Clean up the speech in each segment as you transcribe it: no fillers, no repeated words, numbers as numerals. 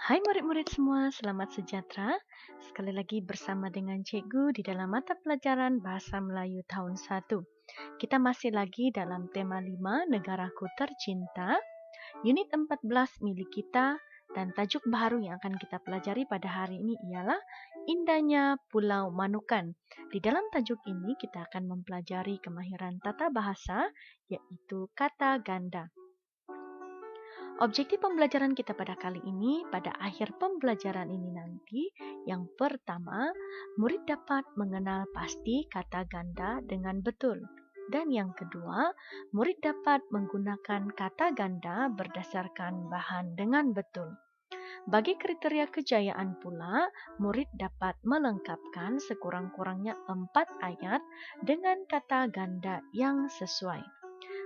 Hai murid-murid semua, selamat sejahtera. Sekali lagi bersama dengan Cikgu di dalam mata pelajaran Bahasa Melayu tahun 1. Kita masih lagi dalam tema 5, Negaraku Tercinta, unit 14 milik kita, dan tajuk baru yang akan kita pelajari pada hari ini ialah Indahnya Pulau Manukan. Di dalam tajuk ini kita akan mempelajari kemahiran tata bahasa, yaitu kata ganda. Objektif pembelajaran kita pada kali ini, pada akhir pembelajaran ini nanti, yang pertama, murid dapat mengenal pasti kata ganda dengan betul. Dan yang kedua, murid dapat menggunakan kata ganda berdasarkan bahan dengan betul. Bagi kriteria kejayaan pula, murid dapat melengkapkan sekurang-kurangnya 4 ayat dengan kata ganda yang sesuai.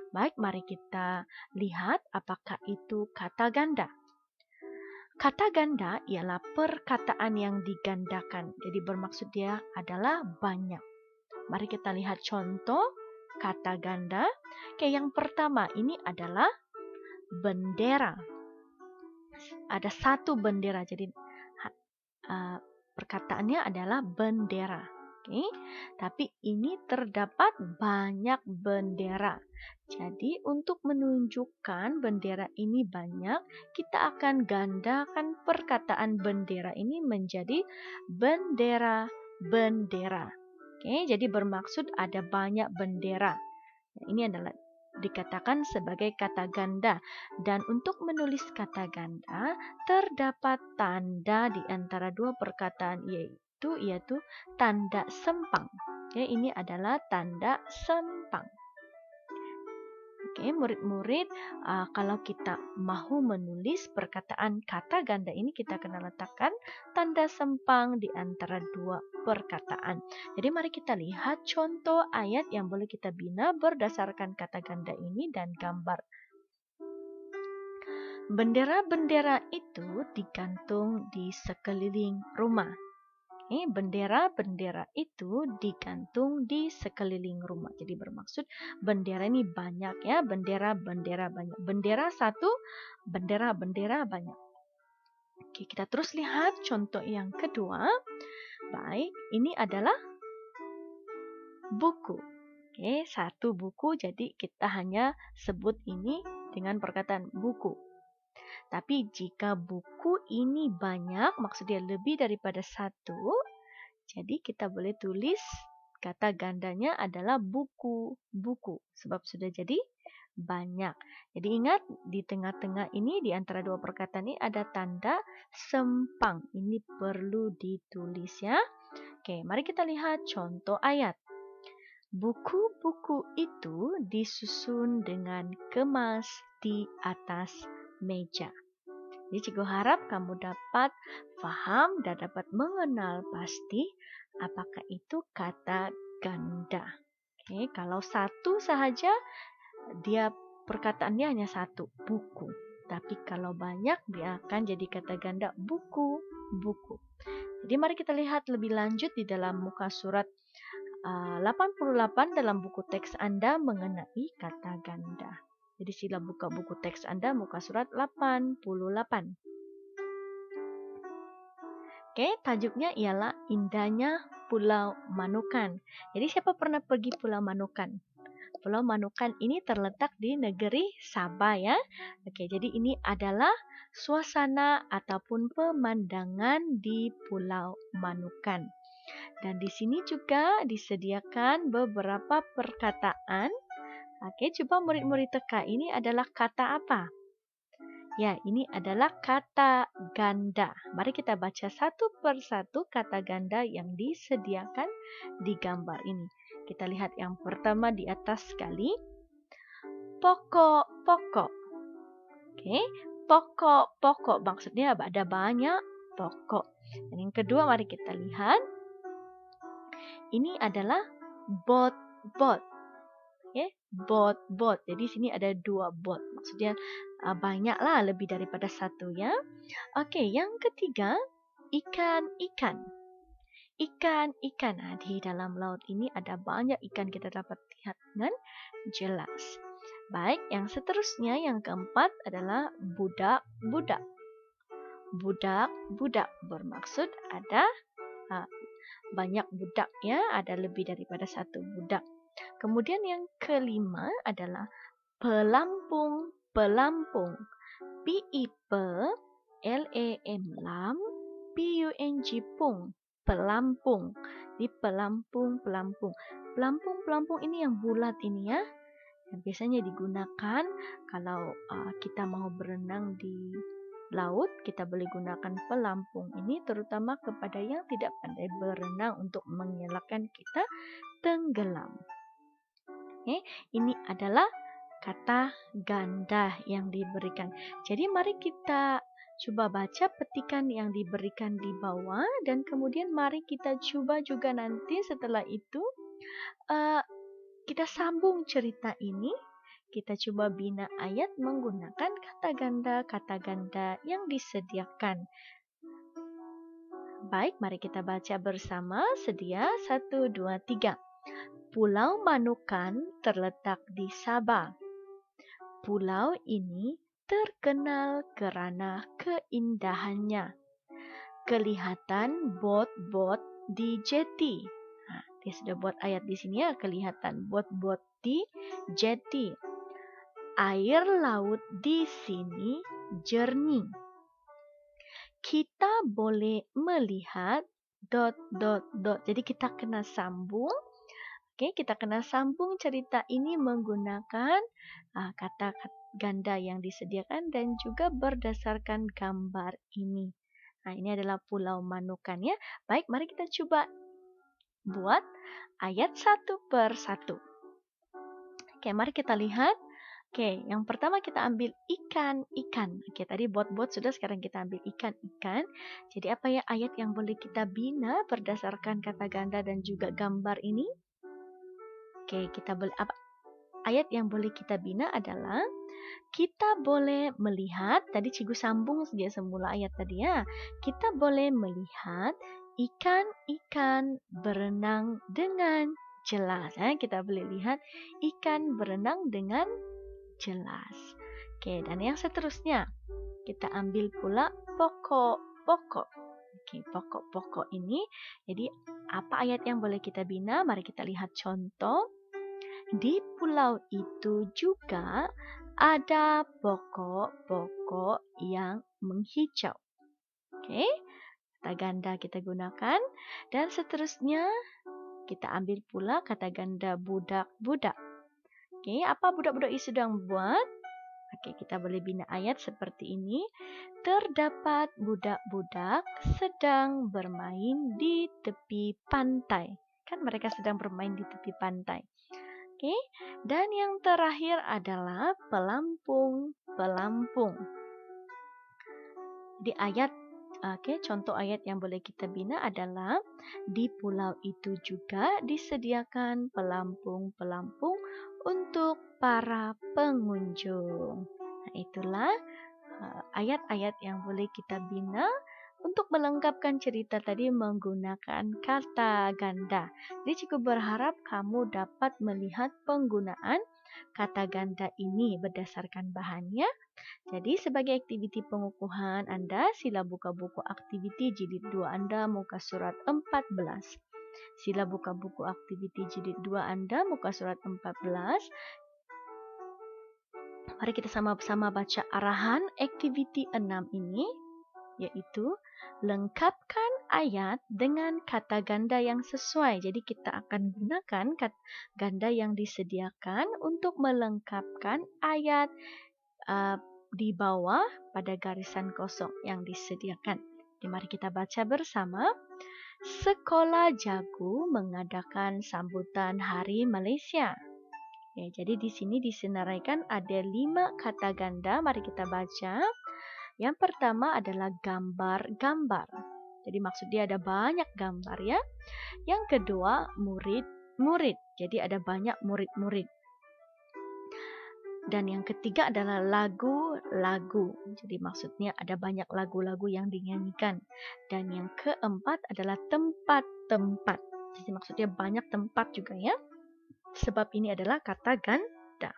Baik, mari kita lihat apakah itu kata ganda. Kata ganda ialah perkataan yang digandakan. Jadi bermaksud dia adalah banyak. Mari kita lihat contoh kata ganda. Oke, yang pertama ini adalah bendera. Ada satu bendera. Jadi perkataannya adalah bendera. Oke, tapi ini terdapat banyak bendera. Jadi untuk menunjukkan bendera ini banyak, kita akan gandakan perkataan bendera ini menjadi bendera-bendera. Oke, jadi bermaksud ada banyak bendera. Ini adalah dikatakan sebagai kata ganda. Dan untuk menulis kata ganda, terdapat tanda di antara dua perkataan yaitu tanda sempang. Oke, ini adalah tanda sempang. Oke, murid-murid, kalau kita mahu menulis perkataan kata ganda ini, kita akan letakkan tanda sempang di antara dua perkataan. Jadi mari kita lihat contoh ayat yang boleh kita bina berdasarkan kata ganda ini dan gambar. Bendera-bendera itu digantung di sekeliling rumah. Bendera-bendera itu digantung di sekeliling rumah. Jadi bermaksud bendera ini banyak ya, bendera-bendera banyak. Bendera satu, bendera-bendera banyak. Oke, kita terus lihat contoh yang kedua. Baik, ini adalah buku. Oke, satu buku, jadi kita hanya sebut ini dengan perkataan buku. Tapi jika buku ini banyak, maksudnya lebih daripada satu, jadi kita boleh tulis kata gandanya adalah buku-buku. Sebab sudah jadi banyak. Jadi ingat di tengah-tengah ini, di antara dua perkataan ini ada tanda sempang. Ini perlu ditulis ya. Oke, mari kita lihat contoh ayat. Buku-buku itu disusun dengan kemas di atas meja. Jadi cikgu harap kamu dapat paham dan dapat mengenal pasti apakah itu kata ganda. Oke, kalau satu sahaja dia perkataannya hanya satu, buku. Tapi kalau banyak dia akan jadi kata ganda buku-buku. Jadi mari kita lihat lebih lanjut di dalam muka surat 88 dalam buku teks Anda mengenai kata ganda. Jadi sila buka buku teks Anda muka surat 88. Oke, tajuknya ialah Indahnya Pulau Manukan. Jadi siapa pernah pergi Pulau Manukan? Pulau Manukan ini terletak di negeri Sabah ya. Oke, jadi ini adalah suasana ataupun pemandangan di Pulau Manukan. Dan di sini juga disediakan beberapa perkataan. Oke, coba murid-murid teka, ini adalah kata apa? Ya, ini adalah kata ganda. Mari kita baca satu persatu kata ganda yang disediakan di gambar ini. Kita lihat yang pertama di atas sekali. Pokok-pokok. Oke, pokok-pokok. Maksudnya ada banyak pokok. Dan yang kedua mari kita lihat. Ini adalah bot-bot. Oke, bot-bot. Jadi sini ada dua bot. Maksudnya banyaklah, lebih daripada satu ya. Oke, yang ketiga ikan-ikan. Ikan-ikan. Nah, di dalam laut ini ada banyak ikan kita dapat lihat dengan jelas. Baik, yang seterusnya yang keempat adalah budak-budak. budak. Budak bermaksud ada banyak budak ya, ada lebih daripada satu budak. Kemudian yang kelima adalah pelampung. Pelampung. P-I-P-L-E-M lam P-U-N-G pung. Pelampung. Di pelampung, pelampung. Pelampung ini yang bulat ini ya. Yang biasanya digunakan kalau kita mau berenang di laut, kita boleh gunakan pelampung ini terutama kepada yang tidak pandai berenang untuk mengelakkan kita tenggelam. Oke, ini adalah kata ganda yang diberikan. Jadi mari kita coba baca petikan yang diberikan di bawah dan kemudian mari kita coba juga nanti setelah itu kita sambung cerita ini. Kita coba bina ayat menggunakan kata ganda yang disediakan. Baik, mari kita baca bersama. Sedia, 1, 2, 3. Pulau Manukan terletak di Sabah. Pulau ini terkenal karena keindahannya. Kelihatan bot-bot di jeti. Nah, dia sudah buat ayat di sini ya, kelihatan bot-bot di jeti. Air laut di sini jernih. Kita boleh melihat ... Jadi kita kena sambung. Oke, kita kena sambung cerita ini menggunakan kata ganda yang disediakan dan juga berdasarkan gambar ini. Nah, ini adalah Pulau Manukan ya. Baik, mari kita coba buat ayat satu per satu. Oke, mari kita lihat. Oke, yang pertama kita ambil ikan. Oke, tadi bot-bot sudah, sekarang kita ambil ikan. Jadi apa ya ayat yang boleh kita bina berdasarkan kata ganda dan juga gambar ini? Oke, kita boleh ayat yang boleh kita bina adalah kita boleh melihat, tadi Cikgu sambung dia semula ayat tadi ya. Kita boleh melihat ikan-ikan berenang dengan jelas. Kita boleh lihat ikan berenang dengan jelas. Oke, dan yang seterusnya kita ambil pula pokok-pokok. Oke, pokok-pokok ini. Jadi apa ayat yang boleh kita bina? Mari kita lihat contoh. Di pulau itu juga ada pokok-pokok yang menghijau. Oke, kata ganda kita gunakan. Dan seterusnya kita ambil pula kata ganda budak-budak. Oke, apa budak-budak itu sedang buat? Oke, kita boleh bina ayat seperti ini. Terdapat budak-budak sedang bermain di tepi pantai. Kan mereka sedang bermain di tepi pantai. Oke, dan yang terakhir adalah pelampung. Di ayat, contoh ayat yang boleh kita bina adalah di pulau itu juga disediakan pelampung-pelampung untuk para pengunjung. Nah, itulah ayat-ayat yang boleh kita bina untuk melengkapkan cerita tadi menggunakan kata ganda. Jadi Cikgu berharap kamu dapat melihat penggunaan kata ganda ini berdasarkan bahannya. Jadi sebagai aktiviti pengukuhan Anda, sila buka buku aktiviti jilid 2 Anda muka surat 14. Sila buka buku aktiviti jilid 2 Anda muka surat 14. Mari kita sama-sama baca arahan aktiviti 6 ini, yaitu lengkapkan ayat dengan kata ganda yang sesuai. Jadi kita akan gunakan kata ganda yang disediakan untuk melengkapkan ayat di bawah pada garisan kosong yang disediakan. Jadi mari kita baca bersama. Sekolah Jagu mengadakan sambutan Hari Malaysia. Ya, jadi di sini disenaraikan ada 5 kata ganda. Mari kita baca. Yang pertama adalah gambar-gambar. Jadi maksud dia ada banyak gambar ya. Yang kedua murid-murid. Jadi ada banyak murid-murid. Dan yang ketiga adalah lagu-lagu. Jadi maksudnya ada banyak lagu-lagu yang dinyanyikan. Dan yang keempat adalah tempat-tempat. Jadi maksudnya banyak tempat juga ya. Sebab ini adalah kata ganda.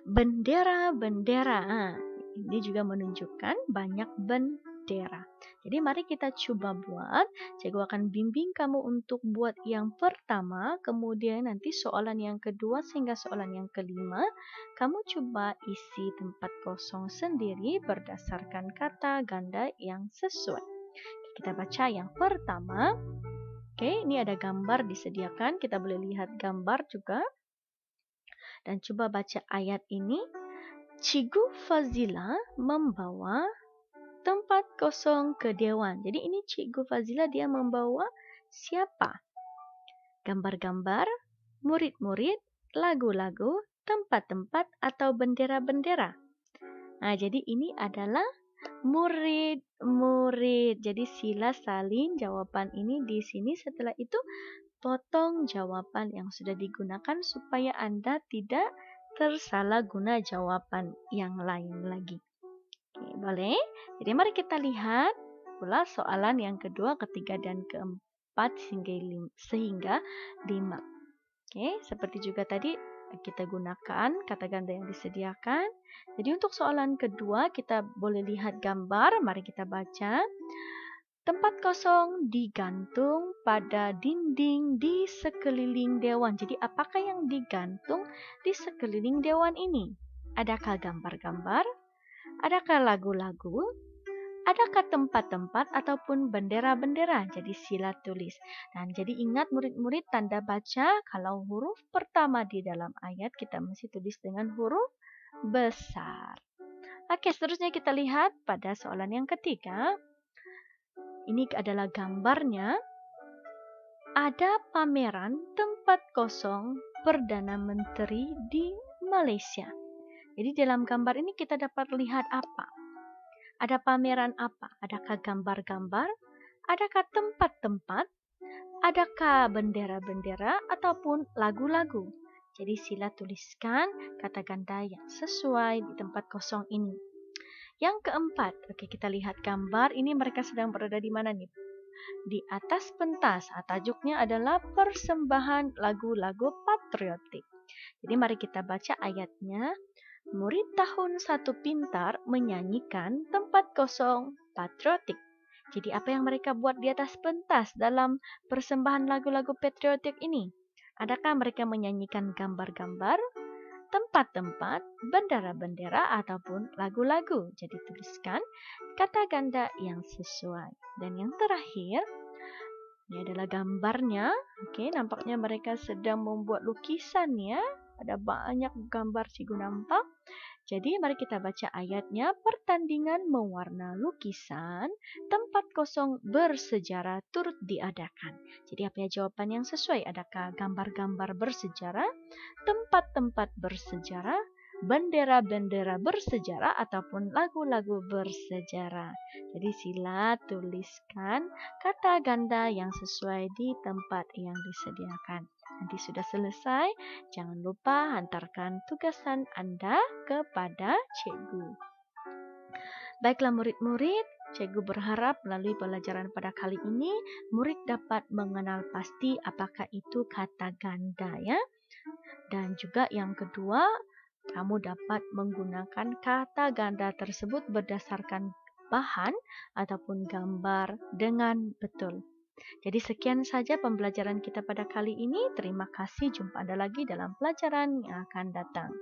Bendera-bendera. Ini juga menunjukkan banyak bendera. Jadi mari kita coba buat. Cikgu akan bimbing kamu untuk buat yang pertama, kemudian nanti soalan yang kedua sehingga soalan yang kelima, kamu coba isi tempat kosong sendiri berdasarkan kata ganda yang sesuai. Kita baca yang pertama. Oke, ini ada gambar disediakan. Kita boleh lihat gambar juga. Dan coba baca ayat ini. Cikgu Fazila membawa tempat kosong ke dewan. Jadi ini Cikgu Fazila dia membawa siapa? Gambar-gambar, murid-murid, lagu-lagu, tempat-tempat atau bendera-bendera. Nah, jadi ini adalah murid-murid. Jadi sila salin jawaban ini di sini. Setelah itu potong jawaban yang sudah digunakan supaya Anda tidak tersalah guna jawaban yang lain lagi. Oke, boleh? Jadi mari kita lihat pula soalan yang kedua, ketiga, dan keempat sehingga 5. Oke, seperti juga tadi kita gunakan kata ganda yang disediakan. Jadi untuk soalan kedua kita boleh lihat gambar, mari kita baca. Tempat kosong digantung pada dinding di sekeliling dewan. Jadi apakah yang digantung di sekeliling dewan ini? Adakah gambar-gambar? Adakah lagu-lagu? Adakah tempat-tempat ataupun bendera-bendera? Jadi sila tulis. Dan jadi ingat murid-murid tanda baca kalau huruf pertama di dalam ayat kita mesti tulis dengan huruf besar. Oke, seterusnya kita lihat pada soalan yang ketiga. Ini adalah gambarnya. Ada pameran tempat kosong Perdana Menteri di Malaysia. Jadi dalam gambar ini kita dapat lihat apa? Ada pameran apa? Adakah gambar-gambar? Adakah tempat-tempat? Adakah bendera-bendera ataupun lagu-lagu? Jadi sila tuliskan kata ganda yang sesuai di tempat kosong ini. Yang keempat, oke kita lihat gambar ini mereka sedang berada di mana nih? Di atas pentas. Tajuknya adalah persembahan lagu-lagu patriotik. Jadi mari kita baca ayatnya. Murid tahun 1 pintar menyanyikan tempat kosong patriotik. Jadi apa yang mereka buat di atas pentas dalam persembahan lagu-lagu patriotik ini? Adakah mereka menyanyikan gambar-gambar, tempat-tempat, bendera-bendera, ataupun lagu-lagu? Jadi tuliskan kata ganda yang sesuai. Dan yang terakhir, ini adalah gambarnya. Oke, nampaknya mereka sedang membuat lukisan ya. Ada banyak gambar cikgu nampak. Jadi mari kita baca ayatnya. Pertandingan mewarna lukisan, tempat kosong bersejarah turut diadakan. Jadi apa ya jawaban yang sesuai? Adakah gambar-gambar bersejarah, tempat-tempat bersejarah, bendera-bendera bersejarah, ataupun lagu-lagu bersejarah? Jadi sila tuliskan kata ganda yang sesuai di tempat yang disediakan. Nanti sudah selesai, jangan lupa hantarkan tugasan Anda kepada cikgu. Baiklah murid-murid, cikgu berharap melalui pelajaran pada kali ini, murid dapat mengenal pasti apakah itu kata ganda ya. Dan juga yang kedua, kamu dapat menggunakan kata ganda tersebut berdasarkan bahan ataupun gambar dengan betul. Jadi sekian saja pembelajaran kita pada kali ini. Terima kasih. Jumpa Anda lagi dalam pelajaran yang akan datang.